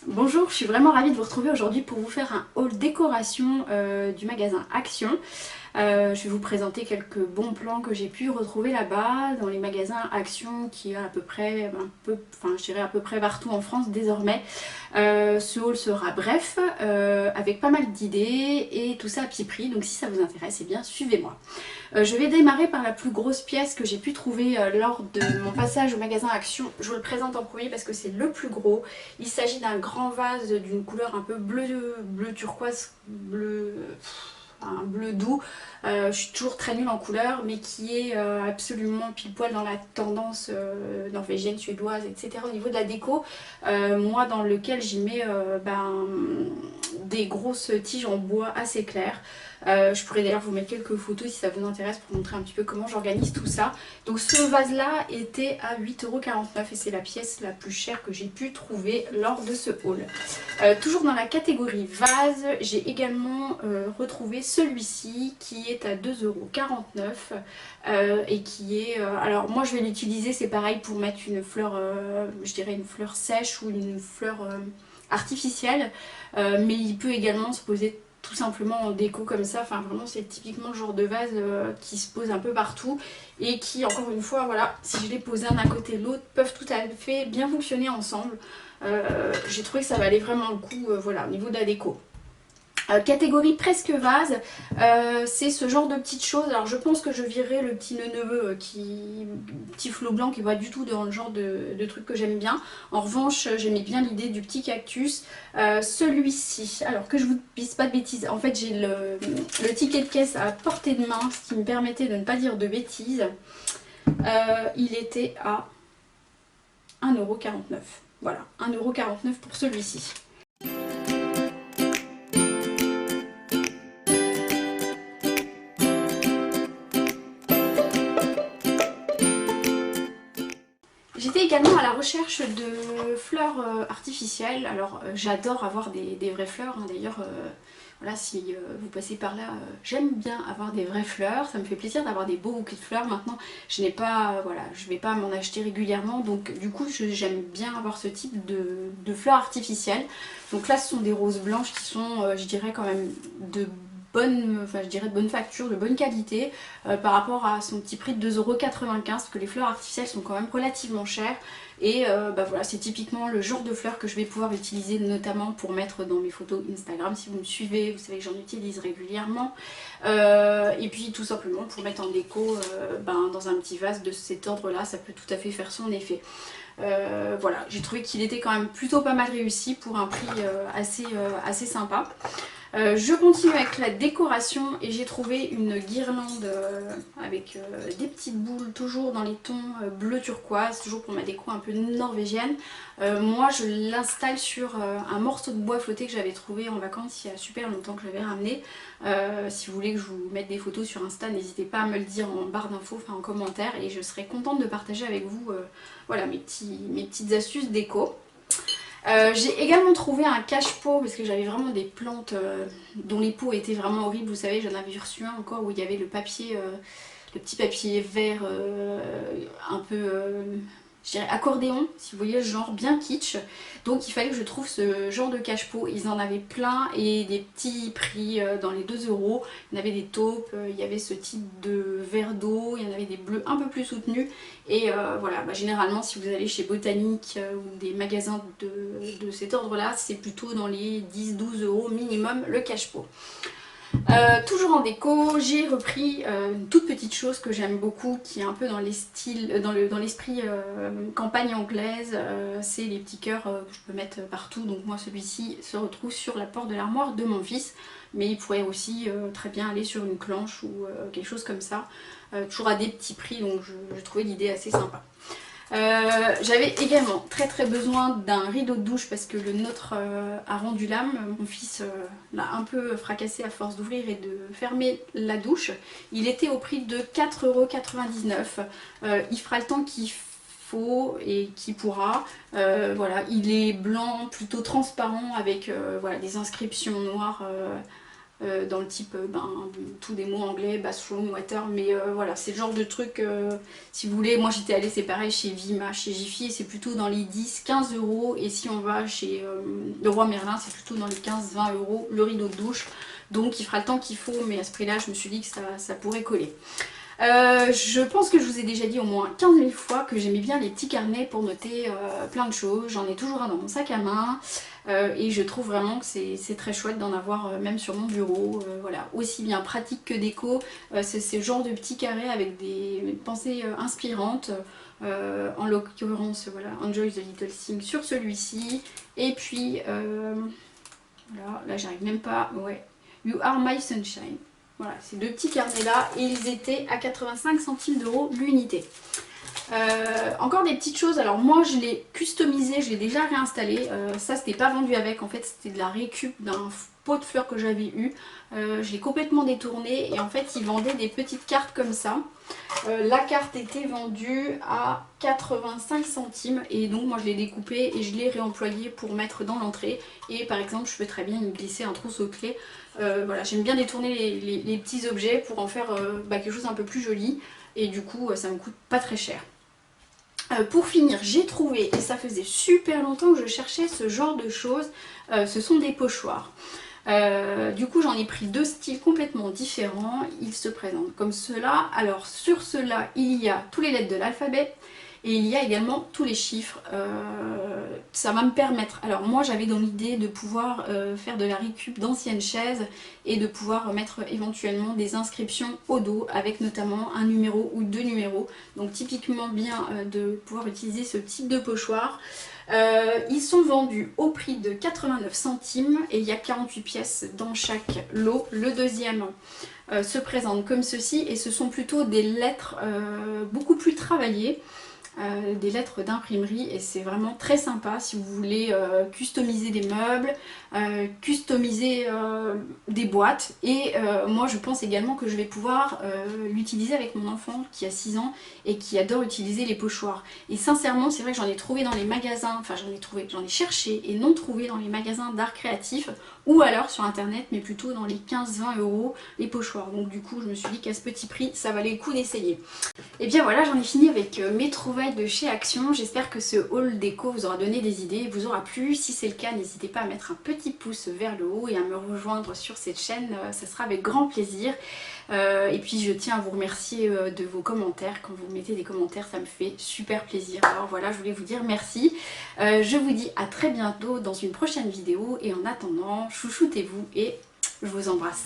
Bonjour, je suis vraiment ravie de vous retrouver aujourd'hui pour vous faire un haul décoration du magasin Action. Je vais vous présenter quelques bons plans que j'ai pu retrouver là-bas dans les magasins Action qui est à peu près, je dirais à peu près partout en France désormais. Ce haul sera bref, avec pas mal d'idées et tout ça à petit prix, donc si ça vous intéresse, eh bien suivez-moi. Je vais démarrer par la plus grosse pièce que j'ai pu trouver lors de mon passage au magasin Action. Je vous le présente en premier parce que c'est le plus gros. Il s'agit d'un grand vase d'une couleur un peu bleu turquoise, un bleu doux. Je suis toujours très nulle en couleur, mais qui est absolument pile poil dans la tendance norvégienne, suédoise, etc. au niveau de la déco. Moi, dans lequel j'y mets des grosses tiges en bois assez claires. Je pourrais d'ailleurs vous mettre quelques photos si ça vous intéresse pour montrer un petit peu comment j'organise tout ça. Donc ce vase là était à 8,49 € et c'est la pièce la plus chère que j'ai pu trouver lors de ce haul. Toujours dans la catégorie vase, j'ai également retrouvé celui-ci qui est à 2,49 € et qui est... alors moi je vais l'utiliser, c'est pareil pour mettre une fleur, je dirais une fleur sèche ou une fleur artificielle, mais il peut également se poser tout simplement en déco comme ça. Enfin vraiment c'est typiquement le genre de vase qui se pose un peu partout et qui, encore une fois, voilà, si je les posais un à côté de l'autre, peuvent tout à fait bien fonctionner ensemble. J'ai trouvé que ça valait vraiment le coup, voilà, au niveau de la déco. Catégorie presque vase, c'est ce genre de petites choses. Alors je pense que je virerai le petit neveu petit flot blanc qui va du tout dans le genre de truc que j'aime bien. En revanche, j'aimais bien l'idée du petit cactus. Celui-ci, alors que je vous dise pas de bêtises, en fait j'ai le ticket de caisse à portée de main, ce qui me permettait de ne pas dire de bêtises. Il était à 1,49 €. Voilà, 1,49 € pour celui-ci. J'étais également à la recherche de fleurs artificielles. Alors j'adore avoir des vraies fleurs, hein. D'ailleurs voilà, si vous passez par là, j'aime bien avoir des vraies fleurs. Ça me fait plaisir d'avoir des beaux bouquets de fleurs. Maintenant je n'ai pas, voilà, je vais pas m'en acheter régulièrement, donc du coup j'aime bien avoir ce type de fleurs artificielles. Donc là ce sont des roses blanches qui sont je dirais quand même de bonne facture, de bonne qualité par rapport à son petit prix de 2,95 € parce que les fleurs artificielles sont quand même relativement chères et voilà, c'est typiquement le genre de fleurs que je vais pouvoir utiliser notamment pour mettre dans mes photos Instagram. Si vous me suivez, vous savez que j'en utilise régulièrement et puis tout simplement pour mettre en déco dans un petit vase de cet ordre là, ça peut tout à fait faire son effet. Voilà, j'ai trouvé qu'il était quand même plutôt pas mal réussi pour un prix assez sympa. Je continue avec la décoration et j'ai trouvé une guirlande avec des petites boules, toujours dans les tons bleu turquoise, toujours pour ma déco un peu norvégienne. Moi je l'installe sur un morceau de bois flotté que j'avais trouvé en vacances il y a super longtemps, que j'avais ramené. Si vous voulez que je vous mette des photos sur Insta, n'hésitez pas à me le dire en barre d'infos, enfin en commentaire, et je serai contente de partager avec vous voilà, mes petites astuces déco. J'ai également trouvé un cache-pot parce que j'avais vraiment des plantes dont les pots étaient vraiment horribles. Vous savez, j'en avais reçu un encore où il y avait le papier, le petit papier vert un peu, je dirais accordéon, si vous voyez le genre, bien kitsch. Donc il fallait que je trouve ce genre de cache-pot. Ils en avaient plein et des petits prix dans les 2 €. Il y en avait des taupes, il y avait ce type de verre d'eau, il y en avait des bleus un peu plus soutenus. Et voilà, généralement si vous allez chez Botanique ou des magasins de cet ordre là, c'est plutôt dans les 10-12 € minimum le cache-pot. Toujours en déco, j'ai repris une toute petite chose que j'aime beaucoup, qui est un peu dans les styles, dans l'esprit campagne anglaise. C'est les petits cœurs que je peux mettre partout. Donc moi celui-ci se retrouve sur la porte de l'armoire de mon fils, mais il pourrait aussi très bien aller sur une planche ou quelque chose comme ça. Toujours à des petits prix, donc je trouvais l'idée assez sympa. J'avais également très besoin d'un rideau de douche parce que le nôtre a rendu l'âme. Mon fils l'a un peu fracassé à force d'ouvrir et de fermer la douche. Il était au prix de 4,99 €. Il fera le temps qu'il faut et qu'il pourra. Voilà, il est blanc, plutôt transparent avec voilà, des inscriptions noires dans le type tous des mots anglais, bathroom, water, mais voilà, c'est le genre de truc, si vous voulez, moi j'étais allée, c'est pareil, chez Vima, chez Jiffy, et c'est plutôt dans les 10-15 euros, et si on va chez Leroy Merlin, c'est plutôt dans les 15-20 euros le rideau de douche, donc il fera le temps qu'il faut, mais à ce prix là je me suis dit que ça pourrait coller. Je pense que je vous ai déjà dit au moins 15 000 fois que j'aimais bien les petits carnets pour noter plein de choses. J'en ai toujours un dans mon sac à main et je trouve vraiment que c'est très chouette d'en avoir même sur mon bureau. Voilà, aussi bien pratique que déco. C'est ce genre de petits carrés avec des pensées inspirantes. En l'occurrence, voilà, Enjoy the Little Thing sur celui-ci. Et puis, voilà, là j'arrive même pas, ouais, You Are My Sunshine. Voilà, ces deux petits carnets là, et ils étaient à 85 centimes d'euros l'unité. Encore des petites choses, alors moi je l'ai customisé, je l'ai déjà réinstallé, ça c'était pas vendu avec, en fait c'était de la récup d'un pot de fleurs que j'avais eu, je l'ai complètement détourné et en fait ils vendaient des petites cartes comme ça. La carte était vendue à 85 centimes et donc moi je l'ai découpée et je l'ai réemployée pour mettre dans l'entrée et par exemple je peux très bien y glisser un trousseau de clés. Voilà, j'aime bien détourner les petits objets pour en faire quelque chose un peu plus joli et du coup ça me coûte pas très cher. Pour finir, j'ai trouvé, et ça faisait super longtemps que je cherchais ce genre de choses, ce sont des pochoirs. Du coup j'en ai pris deux styles complètement différents, ils se présentent comme cela. Alors sur cela il y a tous les lettres de l'alphabet et il y a également tous les chiffres. Ça va me permettre, alors moi j'avais dans l'idée de pouvoir faire de la récup d'anciennes chaises et de pouvoir mettre éventuellement des inscriptions au dos avec notamment un numéro ou deux numéros, donc typiquement bien de pouvoir utiliser ce type de pochoir. Ils sont vendus au prix de 89 centimes et il y a 48 pièces dans chaque lot. Le deuxième se présente comme ceci et ce sont plutôt des lettres beaucoup plus travaillées. Des lettres d'imprimerie et c'est vraiment très sympa si vous voulez customiser des meubles, customiser des boîtes et moi je pense également que je vais pouvoir l'utiliser avec mon enfant qui a 6 ans et qui adore utiliser les pochoirs et sincèrement c'est vrai que j'en ai trouvé dans les magasins, enfin j'en ai cherché et non trouvé dans les magasins d'art créatif ou alors sur internet mais plutôt dans les 15-20 euros les pochoirs, donc du coup je me suis dit qu'à ce petit prix ça valait le coup d'essayer. Et bien voilà, j'en ai fini avec mes trouvailles de chez Action. J'espère que ce haul déco vous aura donné des idées, vous aura plu. Si c'est le cas, n'hésitez pas à mettre un petit pouce vers le haut et à me rejoindre sur cette chaîne, ça sera avec grand plaisir. Et puis je tiens à vous remercier de vos commentaires. Quand vous mettez des commentaires, ça me fait super plaisir. Alors voilà, je voulais vous dire merci. Je vous dis à très bientôt dans une prochaine vidéo et en attendant, chouchoutez-vous et je vous embrasse.